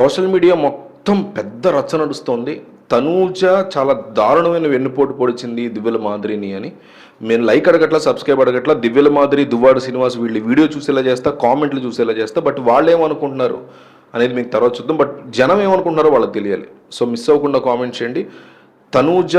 Social media మొత్తం పెద్ద రచ్చ నడుస్తోంది. తనూజ చాలా దారుణమైన వెన్నుపోటు పొడిచింది దివ్యల మాదిరిని అని. నేను లైక్ అడగట్లా, సబ్స్క్రైబ్ అడగట్లా. దివ్యల మాదిరి, దువ్వాడ శ్రీనివాస్ వీళ్ళు వీడియో చూసేలా చేస్తా, కామెంట్లు చూసేలా చేస్తా. బట్ వాళ్ళు ఏమనుకుంటున్నారు అనేది మీకు తర్వాత చూద్దాం. బట్ జనం ఏమనుకుంటున్నారో వాళ్ళకి తెలియాలి. సో మిస్ అవ్వకుండా కామెంట్ చేయండి. తనూజ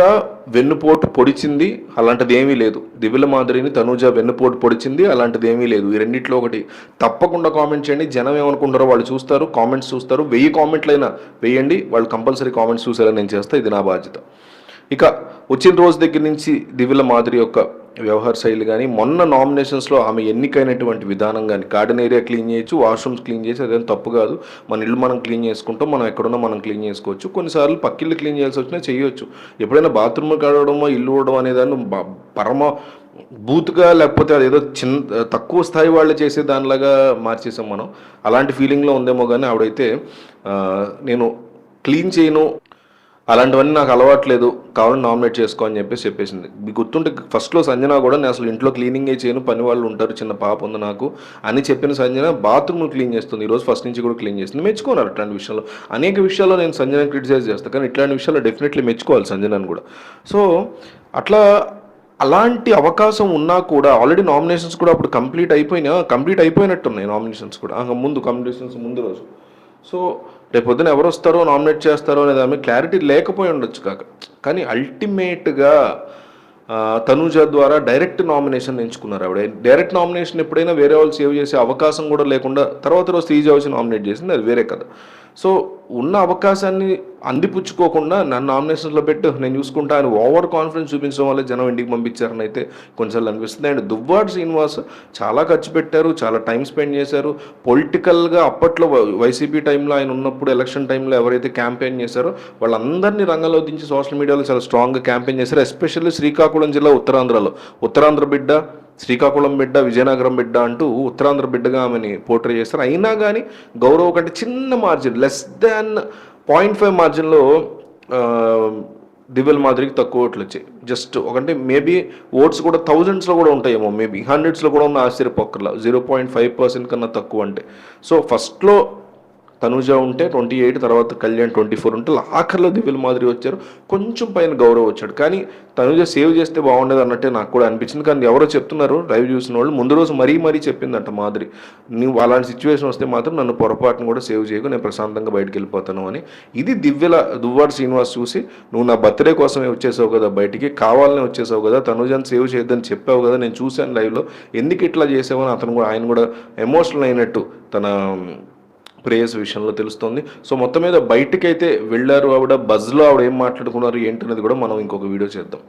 వెన్నుపోటు పొడిచింది, అలాంటిది ఏమీ లేదు. దివ్యల మాదిరిని తనూజ వెన్నుపోటు పొడిచింది, అలాంటిది ఏమీ లేదు. ఈ రెండిట్లో ఒకటి. తప్పకుండా కామెంట్ చేయండి. జనం ఏమనుకుంటారో వాళ్ళు చూస్తారు, కామెంట్స్ చూస్తారు. 1000 కామెంట్లైనా వేయండి, వాళ్ళు కంపల్సరీ కామెంట్స్ చూసేలా నేను చేస్తా. ఇది నా బాధ్యత. ఇక వచ్చిన రోజు దగ్గర నుంచి దివ్యల మాదిరి యొక్క వ్యవహార శైలి కానీ, మొన్న నామినేషన్స్లో ఆమె ఎన్నికైనటువంటి విధానం కానీ, గార్డెన్ ఏరియా క్లీన్ చేయొచ్చు, వాష్రూమ్స్ క్లీన్ చేయొచ్చు, అదేం తప్పు కాదు. మన ఇల్లు మనం క్లీన్ చేసుకుంటాం, మనం ఎక్కడున్నా మనం క్లీన్ చేసుకోవచ్చు. కొన్నిసార్లు పక్కిళ్ళు క్లీన్ చేయాల్సి వచ్చినా చేయొచ్చు. ఎప్పుడైనా బాత్రూమ్ కడగడమో ఇల్లు ఊడడం అనేదాన్ని పరమ బూత్గా, లేకపోతే అదేదో తక్కువ స్థాయి వాళ్ళు చేసే దానిలాగా మార్చేసాం మనం. అలాంటి ఫీలింగ్లో ఉందేమో కానీ ఆవిడైతే నేను క్లీన్ చేయను, అలాంటివన్నీ నాకు అలవాట్లేదు, కావాలని నామినేట్ చేసుకో అని చెప్పేసింది. మీకు గుర్తుంటే ఫస్ట్లో సంజన కూడా నేను అసలు ఇంట్లో క్లీనింగే చేయను, పని వాళ్ళు ఉంటారు, చిన్న పాప ఉంది నాకు అని చెప్పిన సంజన బాత్రూమ్లు క్లీన్ చేస్తుంది. ఈరోజు ఫస్ట్ నుంచి కూడా క్లీన్ చేస్తుంది. మెచ్చుకోవాలి అట్లాంటి విషయంలో. అనేక విషయాల్లో నేను సంజనని క్రిటిసైజ్ చేస్తాను, కానీ ఇట్లాంటి విషయాల్లో డెఫినెట్లీ మెచ్చుకోవాలి సంజనని కూడా. సో అట్లా అలాంటి అవకాశం ఉన్నా కూడా ఆల్రెడీ నామినేషన్స్ కూడా అప్పుడు కంప్లీట్ అయిపోయినట్టున్నాయి నామినేషన్స్ కూడా, కాంపిటీషన్స్ ముందు రోజు. సో రేపు పొద్దున ఎవరు వస్తారో నామినేట్ చేస్తారో అనే దాని మీద క్లారిటీ లేకపోయి ఉండొచ్చు కానీ అల్టిమేట్గా తనూజ ద్వారా డైరెక్ట్ నామినేషన్ ఎంచుకున్నారు. ఆవిడ డైరెక్ట్ నామినేషన్ ఎప్పుడైనా వేరే వాళ్ళు సేవ్ చేసే అవకాశం కూడా లేకుండా తర్వాత రోజు శ్రీజ వచ్చి నామినేట్ చేసింది, అది వేరే కథ. సో ఉన్న అవకాశాన్ని అందిపుచ్చుకోకుండా నన్ను నామినేషన్స్లో పెట్టి నేను చూసుకుంటా అని ఓవర్ కాన్ఫిడెన్స్ చూపించడం వల్ల జనం ఇంటికి పంపించారని అయితే కొన్నిసార్లు అనిపిస్తుంది. అండ్ దువ్వాడ శ్రీనివాస్ చాలా ఖర్చు పెట్టారు, చాలా టైం స్పెండ్ చేశారు. పొలిటికల్గా అప్పట్లో వైసీపీ టైంలో ఆయన ఉన్నప్పుడు ఎలక్షన్ టైంలో ఎవరైతే క్యాంపెయిన్ చేశారో వాళ్ళందరినీ రంగంలో దించి సోషల్ మీడియాలో చాలా స్ట్రాంగ్గా క్యాంపెయిన్ చేశారు. ఎస్పెషల్లీ శ్రీకాకుళం జిల్లా ఉత్తరాంధ్ర బిడ్డ, శ్రీకాకుళం బిడ్డ, విజయనగరం బిడ్డ అంటూ ఉత్తరాంధ్ర బిడ్డగా ఆమెని పోర్ట్రే చేస్తారు. అయినా కానీ గౌరవ్ కంటే చిన్న మార్జిన్, లెస్ దాన్ 0.5 మార్జిన్లో దివ్యల మాదిరికి తక్కువ ఓట్లు వచ్చాయి. జస్ట్ ఒకంటే మేబీ ఓట్స్ కూడా థౌజండ్స్లో కూడా ఉంటాయేమో, మేబీ హండ్రెడ్స్లో కూడా ఉన్న ఆశ్చర్యపోక్కర్లా. 0.5% కన్నా తక్కువ అంటే. సో ఫస్ట్లో తనూజ ఉంటే 28, తర్వాత కళ్యాణ్ 24 ఉంటే ఆఖరిలో దివ్యల మాదిరి వచ్చారు. కొంచెం పైన గౌరవ్ వచ్చాడు. కానీ తనూజ సేవ్ చేస్తే బాగుండేది అన్నట్టే నాకు కూడా అనిపించింది. కానీ ఎవరో చెప్తున్నారు లైవ్ చూసిన వాళ్ళు, ముందు రోజు మరీ చెప్పిందంట మాదిరి, నువ్వు అలాంటి సిచ్యువేషన్ వస్తే మాత్రం నన్ను పొరపాటును కూడా సేవ్ చేయకు, నేను ప్రశాంతంగా బయటకు వెళ్ళిపోతాను అని. ఇది దువ్వాడ శ్రీనివాస్ చూసి, నువ్వు నా బర్త్డే కోసమే వచ్చేసావు కదా, బయటికి కావాలనే వచ్చేసావు కదా, తనూజని సేవ్ చేయొద్దని చెప్పావు కదా, నేను చూశాను లైవ్లో, ఎందుకు ఇట్లా చేసావు అని ఆయన కూడా ఎమోషనల్ అయినట్టు తన ప్రేయస్ విషయంలో తెలుస్తుంది. సో మొత్తం మీద బయటికైతే వెళ్ళారు ఆవిడ. బజ్లో ఆవిడ ఏం మాట్లాడుకున్నారు ఏంటనేది కూడా మనం ఇంకొక వీడియో చేద్దాం.